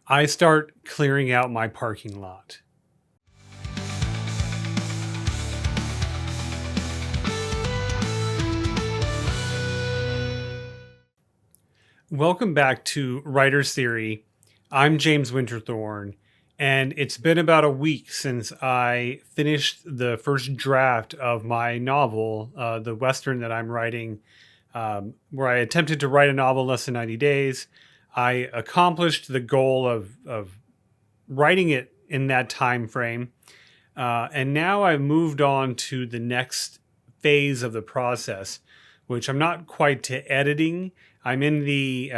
I start clearing out my parking lot. Welcome back to Writer's Theory. I'm James Winterthorn, and it's been about a week since I finished the first draft of my novel, the Western that I'm writing, where I attempted to write a novel in less than 90 days. I accomplished the goal of writing it in that time frame, and now I've moved on to the next phase of the process, which I'm not quite to editing. I'm in the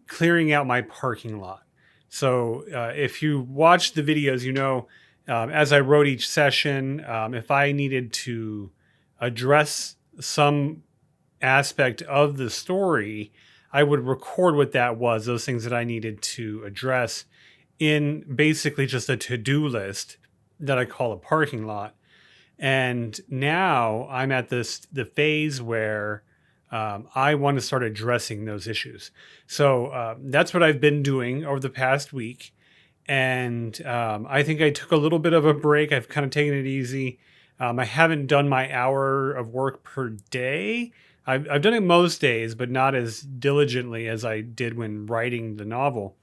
clearing out my parking lot. So if you watch the videos, you know, as I wrote each session, if I needed to address some aspect of the story, I would record what that was, those things that I needed to address in basically just a to-do list that I call a parking lot. And now I'm at the phase where I want to start addressing those issues. So that's what I've been doing over the past week. And I think I took a little bit of a break. I've kind of taken it easy. I haven't done my hour of work per day. I've done it most days, but not as diligently as I did when writing the novel.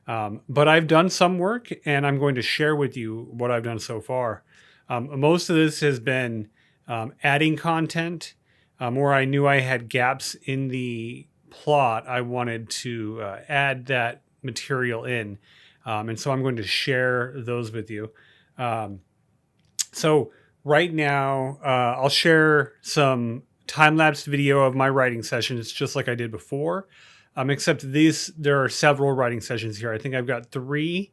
But I've done some work, and I'm going to share with you what I've done so far. Most of this has been adding content where I knew I had gaps in the plot. I wanted to add that material in. And so I'm going to share those with you. So right now, I'll share some time-lapse video of my writing sessions, just like I did before. Except there are several writing sessions here. I think I've got 3.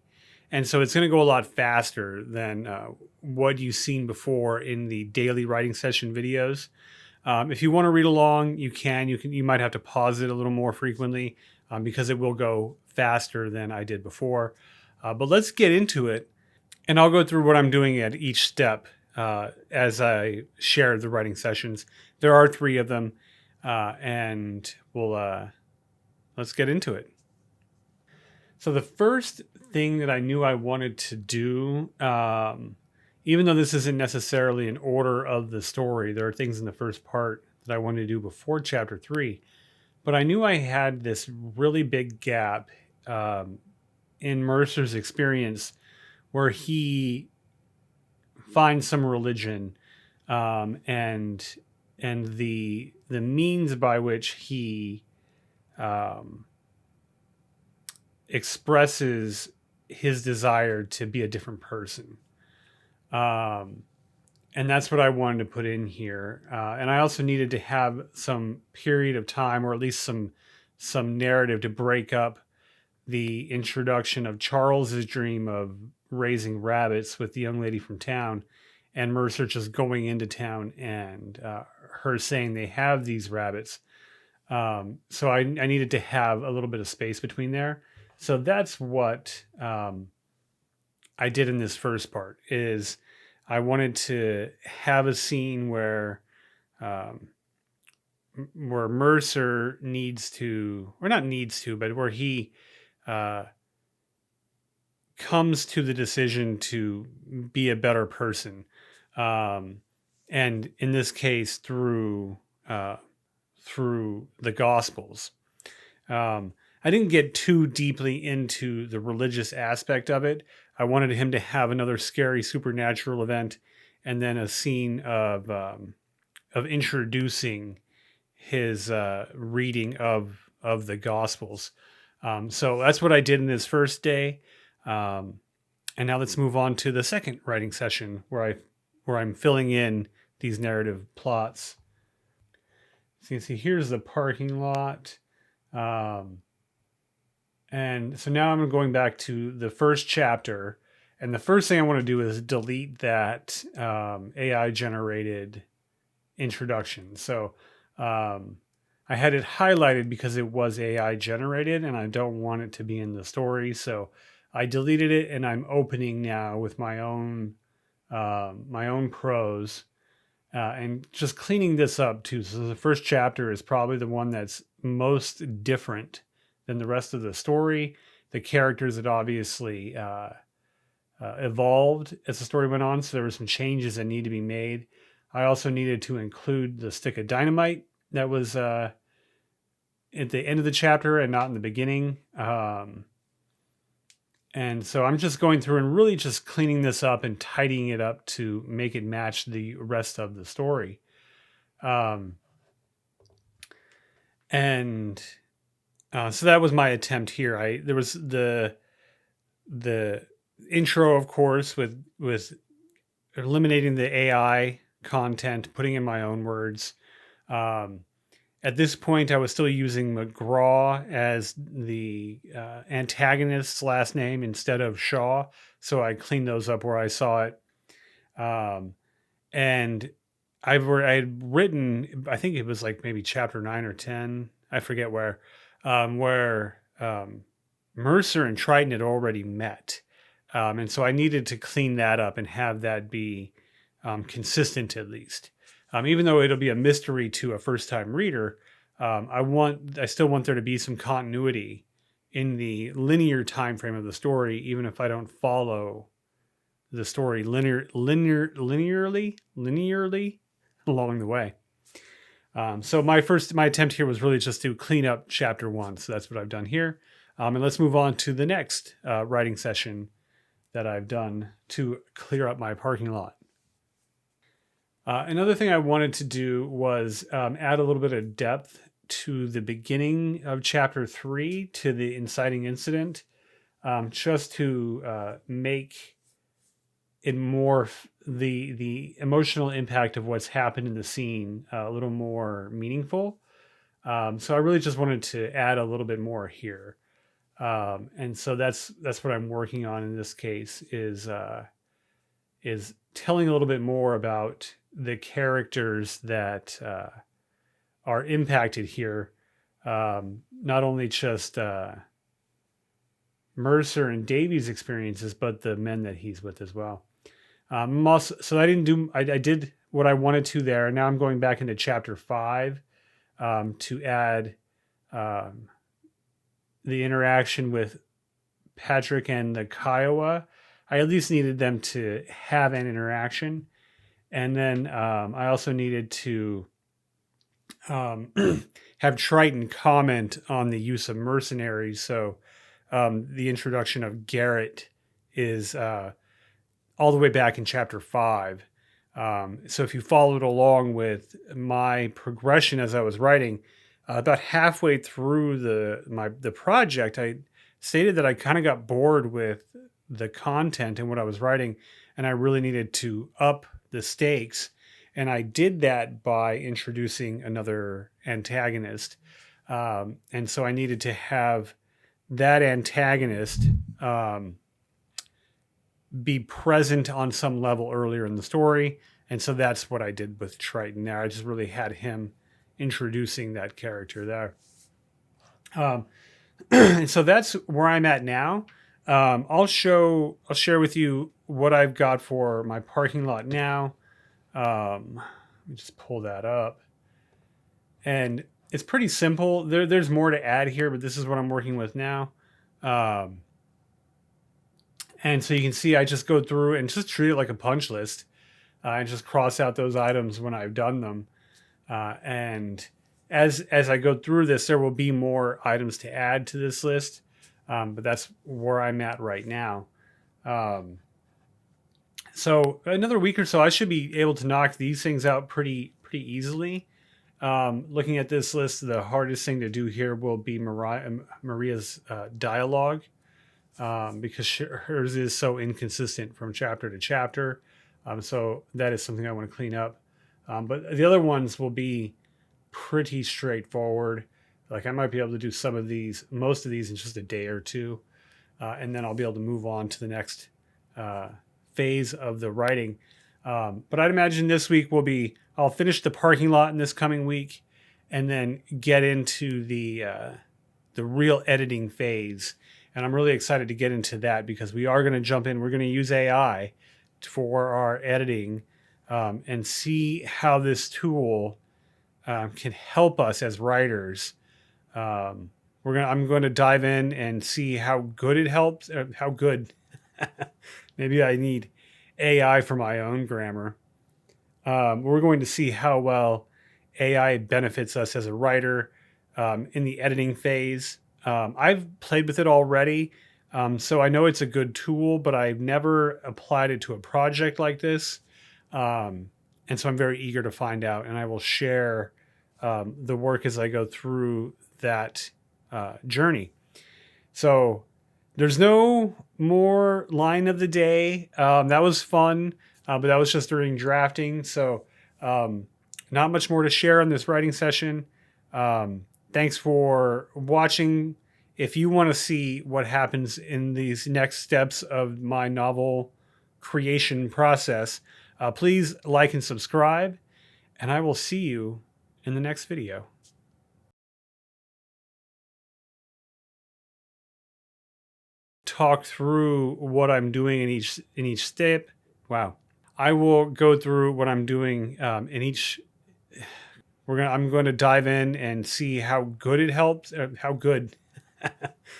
And so it's going to go a lot faster than what you've seen before in the daily writing session videos. If you want to read along, you can. You might have to pause it a little more frequently because it will go faster than I did before. But let's get into it, and I'll go through what I'm doing at each step as I share the writing sessions. There are 3 of them, and let's get into it. So the first thing that I knew I wanted to do, even though this isn't necessarily in order of the story, there are things in the first part that I wanted to do before chapter 3. But I knew I had this really big gap in Mercer's experience where he finds some religion and the means by which he expresses his desire to be a different person. And that's what I wanted to put in here. And I also needed to have some period of time, or at least some narrative, to break up the introduction of Charles's dream of raising rabbits with the young lady from town, and Mercer just going into town and her saying they have these rabbits. So I needed to have a little bit of space between there. So that's what I did in this first part. Is I wanted to have a scene where Mercer needs to, or not needs to, but where he comes to the decision to be a better person, and in this case through the Gospels. I didn't get too deeply into the religious aspect of it. I wanted him to have another scary supernatural event, and then a scene of introducing his reading of the Gospels. So that's what I did in this first day. And now let's move on to the second writing session where I'm filling in these narrative plots. So you can see here's the parking lot. And so now I'm going back to the first chapter. And the first thing I want to do is delete that AI generated introduction. So I had it highlighted because it was AI generated and I don't want it to be in the story. So I deleted it, and I'm opening now with my own prose and just cleaning this up too. So the first chapter is probably the one that's most different than the rest of the story. the characters had obviously evolved as the story went on, so there were some changes that need to be made. I also needed to include the stick of dynamite that was at the end of the chapter and not in the beginning. And so I'm just going through and really just cleaning this up and tidying it up to make it match the rest of the story. And so that was my attempt here. There was the intro, of course, with eliminating the AI content, putting in my own words. At this point, I was still using McGraw as the antagonist's last name instead of Shaw, so I cleaned those up where I saw it. And I had written, I think it was like maybe chapter 9 or 10, I forget where Mercer and Triton had already met. And so I needed to clean that up and have that be consistent at least. Even though it'll be a mystery to a first-time reader, I still want there to be some continuity in the linear time frame of the story, even if I don't follow the story linearly along the way. So my attempt here was really just to clean up chapter 1. So that's what I've done here. And let's move on to the next writing session that I've done to clear up my parking lot. Another thing I wanted to do was add a little bit of depth to the beginning of chapter 3, to the inciting incident, just to make it more the emotional impact of what's happened in the scene a little more meaningful. So I really just wanted to add a little bit more here. And so that's what I'm working on in this case is telling a little bit more about the characters that are impacted here. Not only just Mercer and Davy's experiences, but the men that he's with as well. So I did what I wanted to there. Now I'm going back into chapter 5 to add the interaction with Patrick and the Kiowa. I at least needed them to have an interaction. And then I also needed to have Triton comment on the use of mercenaries. So the introduction of Garrett is all the way back in chapter 5. So if you followed along with my progression as I was writing, about halfway through the project, I stated that I kind of got bored with the content and what I was writing, and I really needed to up the stakes. And I did that by introducing another antagonist. And so I needed to have that antagonist be present on some level earlier in the story. And so that's what I did with Triton there. I just really had him introducing that character there. And so that's where I'm at now. I'll share with you what I've got for my parking lot now. Let me just pull that up. And it's pretty simple. There's more to add here, but this is what I'm working with now. And so you can see I just go through and just treat it like a punch list and just cross out those items when I've done them. And as I go through this, there will be more items to add to this list. But that's where I'm at right now. So another week or so, I should be able to knock these things out pretty easily. Looking at this list, the hardest thing to do here will be Maria's dialogue, because hers is so inconsistent from chapter to chapter. So that is something I want to clean up. But the other ones will be pretty straightforward. Like I might be able to do most of these in just a day or two. And then I'll be able to move on to the next phase of the writing. But I'd imagine this week I'll finish the parking lot in this coming week and then get into the real editing phase. And I'm really excited to get into that because we are going to jump in. We're going to use AI for our editing and see how this tool can help us as writers I'm going to dive in and see how good it helps. How good? Maybe I need AI for my own grammar. We're going to see how well AI benefits us as a writer in the editing phase. I've played with it already, so I know it's a good tool, but I've never applied it to a project like this. And so I'm very eager to find out, and I will share the work as I go through that journey. So there's no more line of the day. That was fun, but that was just during drafting. So not much more to share on this writing session. Thanks for watching. If you want to see what happens in these next steps of my novel creation process, please like and subscribe, and I will see you in the next video. Talk through what I'm doing in each step. Wow. I will go through what I'm doing in each. I'm going to dive in and see how good it helps. How good?